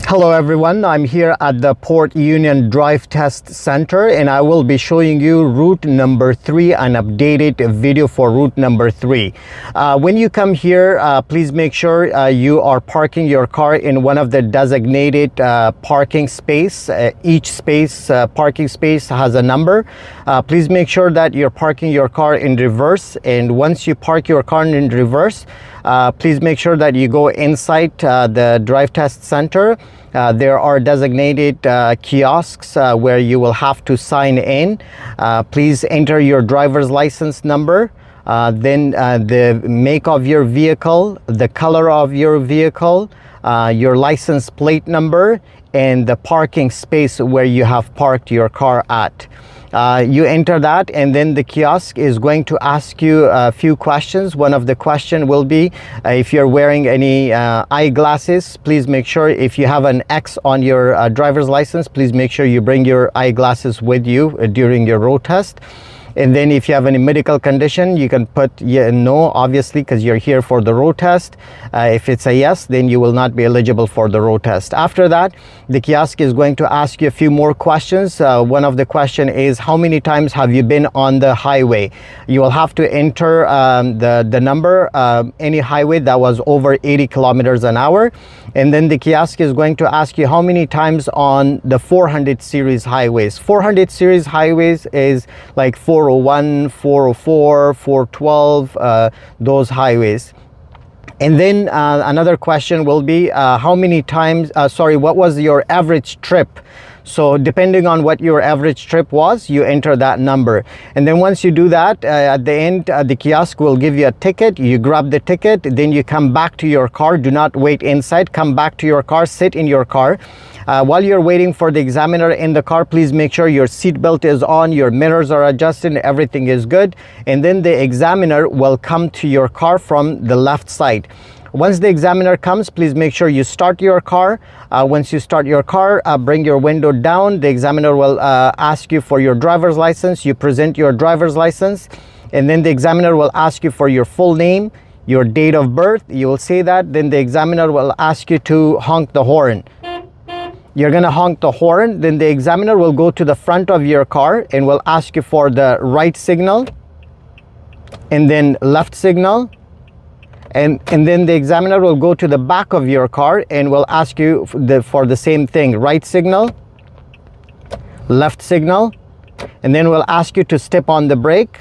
Hello everyone, I'm here at the Port Union Drive Test Center and I will be showing you route number 3, an updated video for route number 3. When you come here, please make sure you are parking your car in one of the designated parking space. Each parking space has a number. Please make sure that you're parking your car in reverse, and once you park your car in reverse, please make sure that you go inside the Drive Test Center. There are designated kiosks where you will have to sign in. Please enter your driver's license number, then the make of your vehicle, the color of your vehicle, your license plate number, and the parking space where you have parked your car at. You enter that, and then the kiosk is going to ask you a few questions. One of the question will be if you're wearing any eyeglasses. Please make sure, if you have an X on your driver's license, please make sure you bring your eyeglasses with you during your road test. And then if you have any medical condition, you can put no, obviously, because you're here for the road test. If it's a yes, then you will not be eligible for the road test. After that, the kiosk is going to ask you a few more questions. One of the question is, how many times have you been on the highway? You will have to enter the number, any highway that was over 80 kilometers an hour. And then the kiosk is going to ask you how many times on the 400 series highways. 400 series highways is like 401, 404, 412, those highways. And then another question will be how many times, what was your average trip? So depending on what your average trip was, you enter that number. And then once you do that, at the end, the kiosk will give you a ticket. You grab the ticket, then you come back to your car. Do not wait inside. Come back to your car, sit in your car. While you're waiting for the examiner in the car, please make sure your seatbelt is on, your mirrors are adjusted, everything is good. And then the examiner will come to your car from the left side. Once the examiner comes, please make sure you start your car. Once you start your car, bring your window down. The examiner will ask you for your driver's license. You present your driver's license, and then the examiner will ask you for your full name, your date of birth. You will say that. Then the examiner will ask you to honk the horn. You're gonna honk the horn. Then the examiner will go to the front of your car and will ask you for the right signal, and then left signal. And then the examiner will go to the back of your car and will ask you for the same thing: right signal, left signal. And then we'll ask you to step on the brake,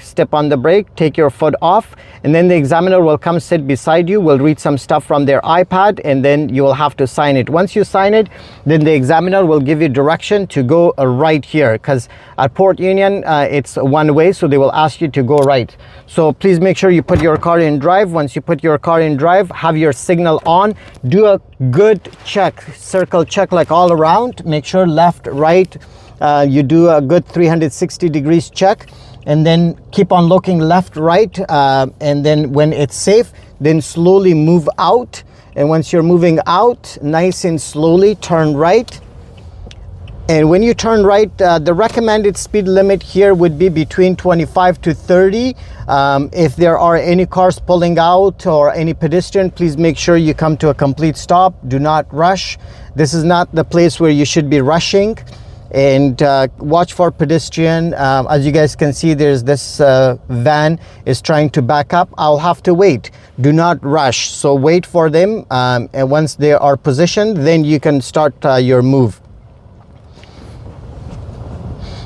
take your foot off, and then the examiner will come sit beside you, will read some stuff from their iPad, and then you will have to sign it. Once you sign it, then the examiner will give you direction to go right here, because at Port Union, it's one way, so they will ask you to go right. So please make sure you put your car in drive. Once you put your car in drive, have your signal on, do a good check, circle check like all around, make sure left, right, you do a good 360 degrees check, and then keep on looking left, right, and then when it's safe, then slowly move out. And once you're moving out, nice and slowly turn right. And when you turn right, the recommended speed limit here would be between 25 to 30. If there are any cars pulling out or any pedestrian, please make sure you come to a complete stop. Do not rush. This is not the place where you should be rushing. And watch for pedestrian. As you guys can see, there's this van is trying to back up. I'll have to wait. Do not rush. So wait for them, and once they are positioned, then you can start your move.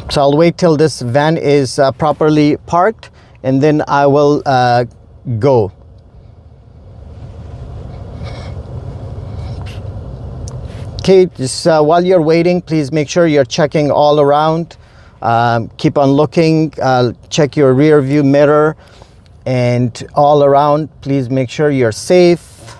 So I'll wait till this van is properly parked, and then I will go. Okay, just while you're waiting, please make sure you're checking all around. Keep on looking, check your rear view mirror, and all around, please make sure you're safe.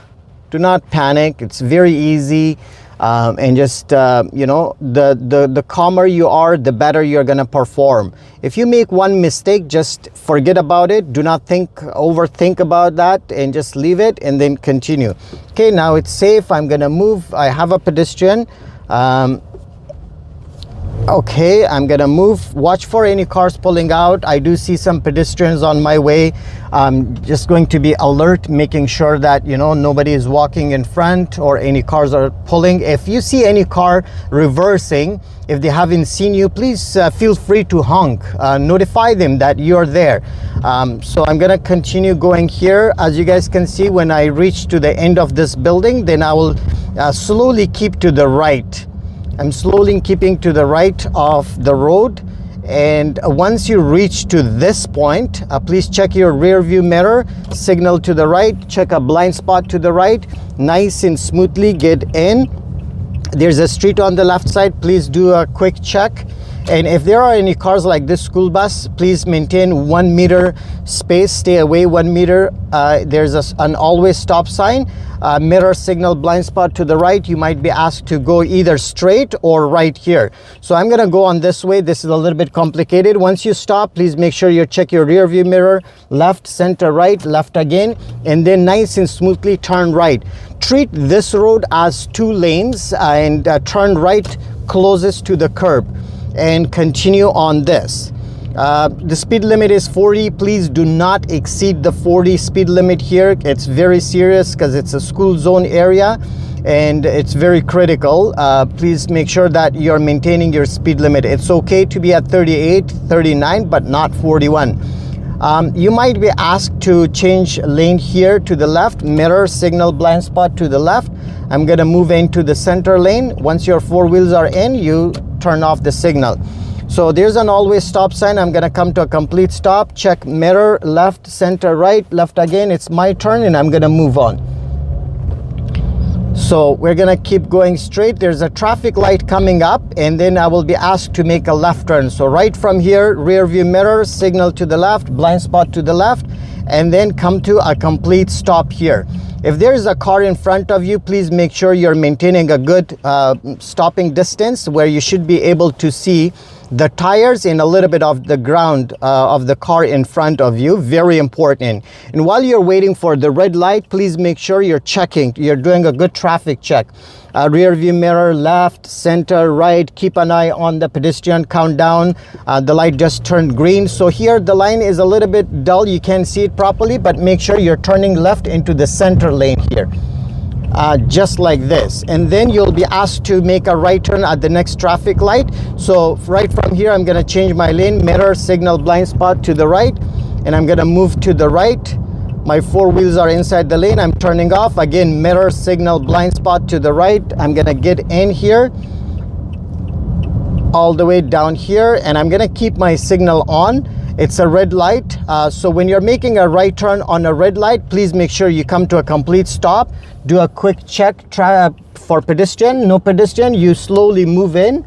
Do not panic. It's very easy. And just you know, the calmer you are, the better you're gonna perform. If you make one mistake, just forget about it. Do not overthink about that, and just leave it and then continue. Okay, now it's safe. I'm gonna move. I have a pedestrian. Okay, I'm gonna move. Watch for any cars pulling out. I do see some pedestrians on my way. I'm just going to be alert, making sure that, you know, nobody is walking in front or any cars are pulling. If you see any car reversing, if they haven't seen you, please feel free to honk. Notify them that you're there. So I'm gonna continue going here. As you guys can see, when I reach to the end of this building, then I will slowly keep to the right. I'm slowly keeping to the right of the road, and once you reach to this point, please check your rear view mirror, signal to the right, check a blind spot to the right, nice and smoothly get in. There's a street on the left side, please do a quick check. And if there are any cars like this school bus, please maintain 1 meter space, stay away 1 meter. There's an always stop sign, mirror signal, blind spot to the right. You might be asked to go either straight or right here. So I'm gonna go on this way. This is a little bit complicated. Once you stop, please make sure you check your rear view mirror, left, center, right, left again, and then nice and smoothly turn right. Treat this road as 2 lanes and turn right closest to the curb and continue on this. The speed limit is 40. Please do not exceed the 40 speed limit here. It's very serious because it's a school zone area and it's very critical. Please make sure that you're maintaining your speed limit. It's okay to be at 38, 39, but not 41. You might be asked to change lane here to the left, mirror signal blind spot to the left. I'm gonna move into the center lane. Once your 4 wheels are in, you turn off the signal. So there's an always stop sign. I'm gonna come to a complete stop, check mirror, left, center, right, left again. It's my turn and I'm gonna move on. So we're gonna keep going straight. There's a traffic light coming up and then I will be asked to make a left turn. So right from here, rear view mirror, signal to the left, blind spot to the left, and then come to a complete stop here. If there is a car in front of you, please make sure you're maintaining a good stopping distance where you should be able to see the tires and a little bit of the ground of the car in front of you. Very important. And while you're waiting for the red light, please make sure you're checking, you're doing a good traffic check. Rear view mirror, left, center, right. Keep an eye on the pedestrian countdown. The light just turned green. So here the line is a little bit dull. You can't see it properly, but make sure you're turning left into the center lane here. Just like this, and then you'll be asked to make a right turn at the next traffic light. So right from here, I'm gonna change my lane, mirror signal blind spot to the right, and I'm gonna move to the right. My 4 wheels are inside the lane. I'm turning off again, mirror signal blind spot to the right. I'm gonna get in here all the way down here, and I'm gonna keep my signal on. It's a red light, so when you're making a right turn on a red light, please make sure you come to a complete stop. Do a quick check for pedestrian. No pedestrian, you slowly move in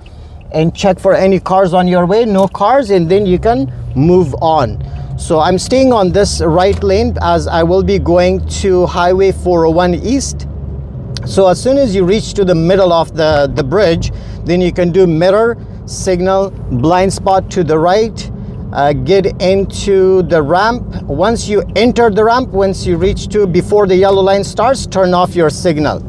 and check for any cars on your way. No cars, and then you can move on. So I'm staying on this right lane as I will be going to Highway 401 East. So as soon as you reach to the middle of the bridge, then you can do mirror, signal, blind spot to the right, get into the ramp. Once you enter the ramp, once you reach to before the yellow line starts, turn off your signal.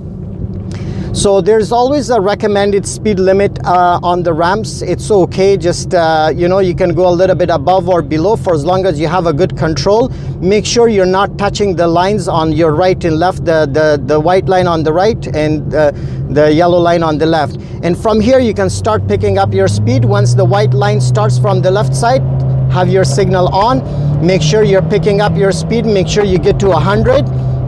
So there's always a recommended speed limit on the ramps. It's okay, just you know, you can go a little bit above or below for as long as you have a good control. Make sure you're not touching the lines on your right and left, the white line on the right and the yellow line on the left. And from here you can start picking up your speed. Once the white line starts from the left side, have your signal on. Make sure you're picking up your speed. Make sure you get to 100.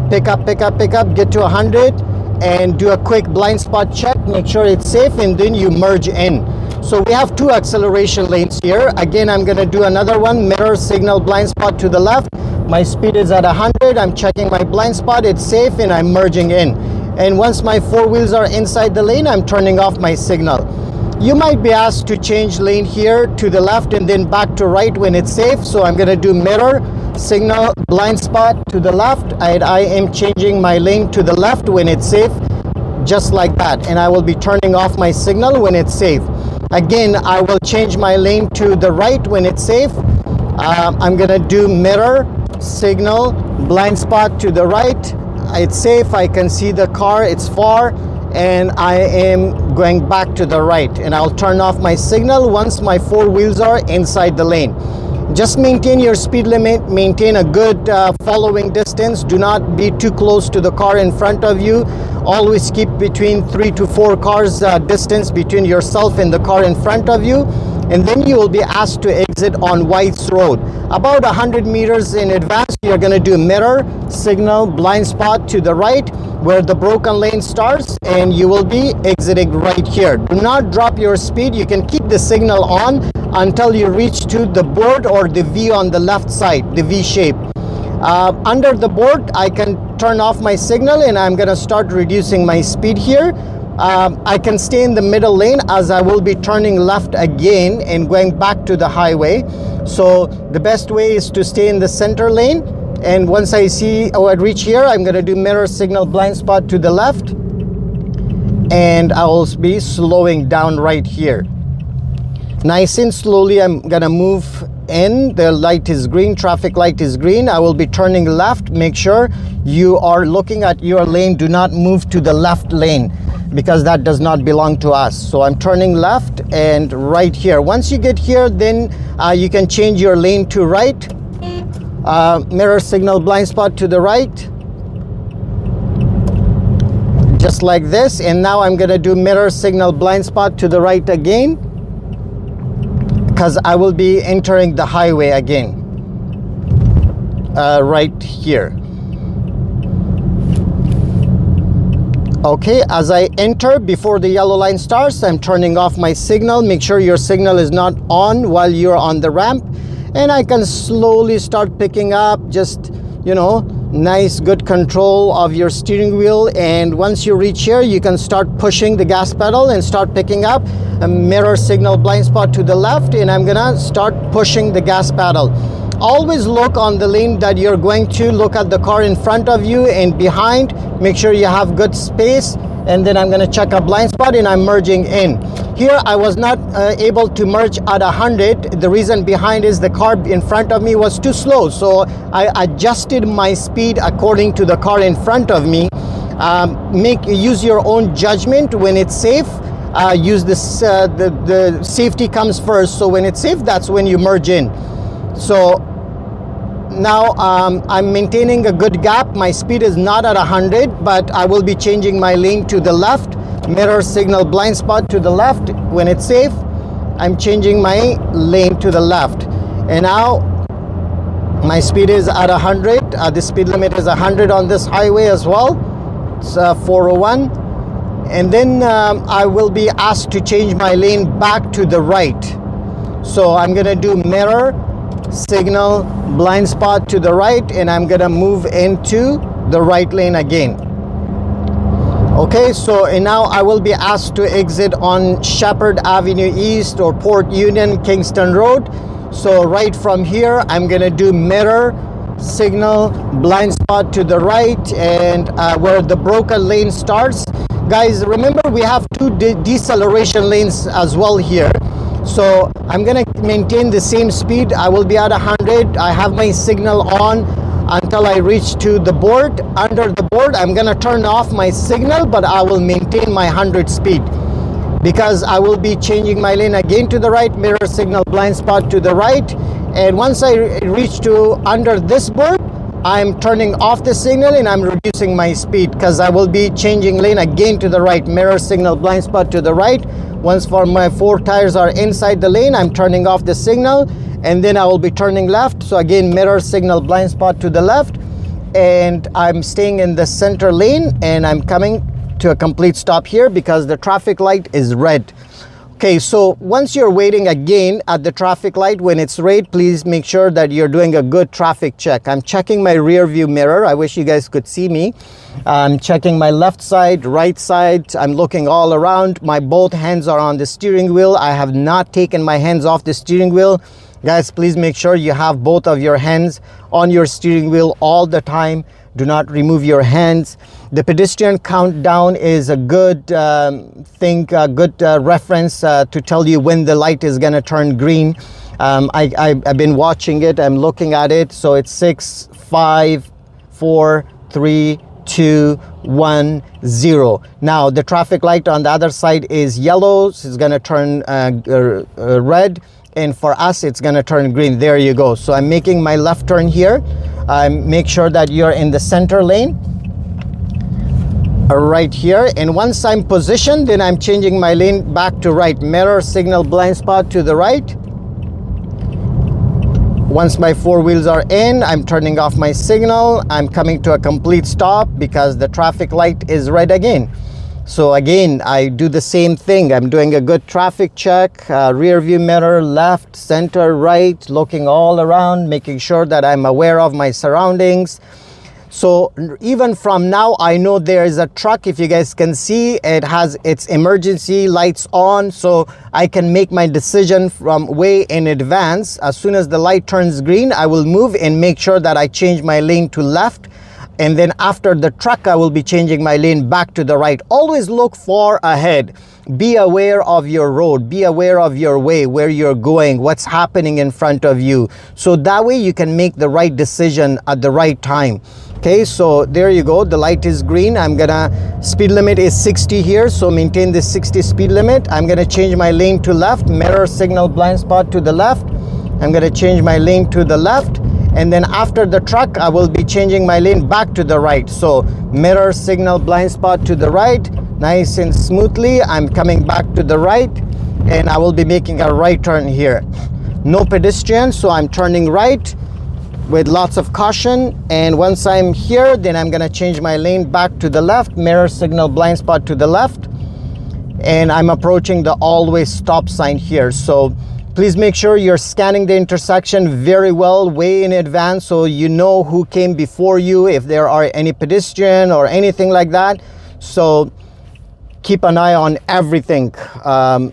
Pick up, get to 100. And do a quick blind spot check, make sure it's safe, and then you merge in. So we have 2 acceleration lanes here. Again, I'm gonna do another one, mirror signal blind spot to the left. My speed is at 100, I'm checking my blind spot, it's safe, and I'm merging in. And once my 4 wheels are inside the lane, I'm turning off my signal. You might be asked to change lane here to the left and then back to right when it's safe. So I'm gonna do mirror, signal, blind spot to the left, and I am changing my lane to the left when it's safe, just like that. And I will be turning off my signal when it's safe. Again, I will change my lane to the right when it's safe. I'm gonna do mirror, signal, blind spot to the right. It's safe, I can see the car, it's far. and I am going back to the right, and I'll turn off my signal once my four wheels are inside the lane. Just maintain your speed limit, maintain a good following distance. Do not be too close to the car in front of you. Always keep between 3 to 4 cars distance between yourself and the car in front of you. And then you will be asked to exit on White's Road. About 100 meters in advance, you're going to do mirror, signal, blind spot to the right where the broken lane starts, and you will be exiting right here. Do not drop your speed. You can keep the signal on until you reach to the board or the V on the left side, the V shape. Under the board, I can turn off my signal, and I'm going to start reducing my speed here. I can stay in the middle lane as I will be turning left again and going back to the highway. So the best way is to stay in the center lane, and once I see I reach here, I'm going to do mirror, signal, blind spot to the left, and I will be slowing down right here. Nice and slowly I'm gonna move in. The light is green, traffic light is green. I will be turning left. Make sure you are looking at your lane. Do not move to the left lane because that does not belong to us. So I'm turning left and right here. Once you get here, then you can change your lane to right. Mirror, signal, blind spot to the right. Just like this. And now I'm gonna do mirror, signal, blind spot to the right again, because I will be entering the highway again, right here. Okay, as I enter, before the yellow line starts, I'm turning off my signal. Make sure your signal is not on while you're on the ramp. And I can slowly start picking up, just, you know, nice, good control of your steering wheel. And once you reach here, you can start pushing the gas pedal and start picking up. A mirror, signal, blind spot to the left, and I'm gonna start pushing the gas pedal. Always look on the lane that you're going to. Look at the car in front of you and behind. Make sure you have good space. And then I'm gonna check a blind spot, and I'm merging in. Here I was not able to merge at 100. The reason behind is the car in front of me was too slow. So I adjusted my speed according to the car in front of me. Use your own judgment when it's safe. Use this, the safety comes first. So when it's safe, that's when you merge in. So now I'm maintaining a good gap. My speed is not at 100, but I will be changing my lane to the left. Mirror, signal, blind spot to the left. When it's safe, I'm changing my lane to the left. And now my speed is at 100. The speed limit is 100 on this highway as well. It's 401. And then I will be asked to change my lane back to the right. So I'm gonna do mirror, signal, blind spot to the right, and I'm gonna move into the right lane again. Okay, so and now I will be asked to exit on Shepherd Avenue East or Port Union, Kingston Road. So right from here, I'm gonna do mirror, signal, blind spot to the right, and where the broken lane starts. Guys, remember we have two deceleration lanes as well here. So I'm gonna maintain the same speed. I will be at 100. I have my signal on until I reach to the board. Under the board, I'm gonna turn off my signal, but I will maintain my 100 speed because I will be changing my lane again to the right, mirror, signal, blind spot to the right. And once I reach to under this board, I'm turning off the signal and I'm reducing my speed because I will be changing lane again to the right, mirror, signal, blind spot to the right. Once for my 4 tires are inside the lane, I'm turning off the signal, and then I will be turning left. So again, mirror, signal, blind spot to the left, and I'm staying in the center lane, and I'm coming to a complete stop here because the traffic light is red. Okay, so once you're waiting again at the traffic light, when it's red, please make sure that you're doing a good traffic check. I'm checking my rear view mirror. I wish you guys could see me. I'm checking my left side, right side. I'm looking all around. My both hands are on the steering wheel. I have not taken my hands off the steering wheel. Guys, please make sure you have both of your hands on your steering wheel all the time. Do not remove your hands. The pedestrian countdown is a good good reference to tell you when the light is gonna turn green. I've been watching it. I'm looking at it. So it's 6, 5, 4, 3, 210. Now the traffic light on the other side is yellow, so it's gonna turn red, and for us it's gonna turn green. There you go. So I'm making my left turn here. Make sure that you're in the center lane right here, and once I'm positioned, then I'm changing my lane back to right. Mirror signal blind spot to the right. Once my four wheels are in, I'm turning off my signal. I'm coming to a complete stop because the traffic light is red again. So again, I do the same thing. I'm doing a good traffic check, rear view mirror, left, center, right, looking all around, making sure that I'm aware of my surroundings. So even from now, I know there is a truck. If you guys can see, it has its emergency lights on, so I can make my decision from way in advance. As soon as the light turns green, I will move and make sure that I change my lane to left. And then after the truck, I will be changing my lane back to the right. Always look far ahead. Be aware of your road. Be aware of your way, where you're going, what's happening in front of you. So that way you can make the right decision at the right time. Okay, so there you go. The light is green. Speed limit is 60 here, so maintain the 60 speed limit. I'm gonna change my lane to left. Mirror signal blind spot to the left. I'm gonna change my lane to the left. And then after the truck, I will be changing my lane back to the right. So mirror signal blind spot to the right, nice and smoothly. I'm coming back to the right, and I will be making a right turn here. No pedestrian, so I'm turning right with lots of caution. And once I'm here, then I'm gonna change my lane back to the left, mirror signal blind spot to the left. And I'm approaching the always stop sign here. So please make sure you're scanning the intersection very well, way in advance, so you know who came before you, if there are any pedestrian or anything like that. So keep an eye on everything.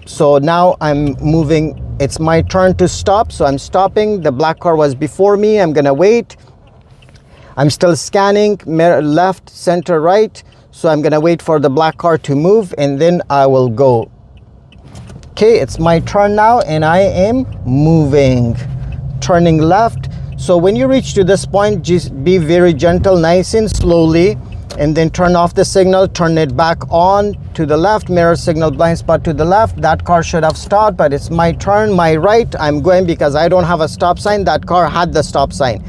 So now I'm moving. It's my turn to stop, so I'm stopping. The black car was before me. I'm gonna wait. I'm still scanning, left, center, right. So I'm gonna wait for the black car to move, and then I will go. Okay, it's my turn now, and I am moving, turning left. So when you reach to this point, just be very gentle, nice and slowly, and then turn off the signal, turn it back on to the left, mirror signal blind spot to the left. That car should have stopped, but it's my turn, my right. I'm going because I don't have a stop sign. That car had the stop sign.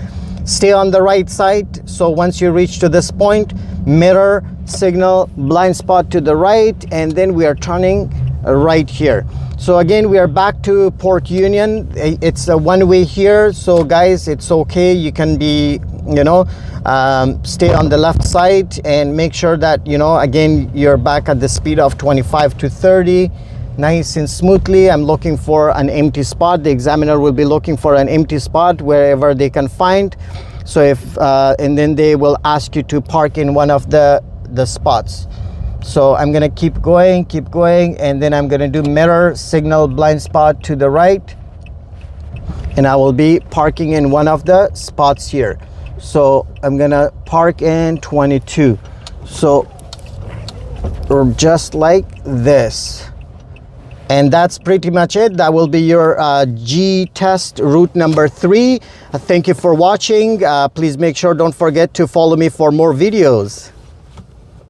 Stay on the right side. So once you reach to this point, mirror signal blind spot to the right, and then we are turning right here. So again, we are back to Port Union. It's a one-way here, so guys, it's okay. You can be, stay on the left side and make sure that, again, you're back at the speed of 25 to 30, nice and smoothly. I'm looking for an empty spot. The examiner will be looking for an empty spot wherever they can find. So and then they will ask you to park in one of the spots. So I'm gonna keep going, and then I'm gonna do mirror signal blind spot to the right, and I will be parking in one of the spots here. So I'm gonna park in 22. So just like this. And that's pretty much it. That will be your G test route number 3. Thank you for watching. Please make sure, don't forget to follow me for more videos.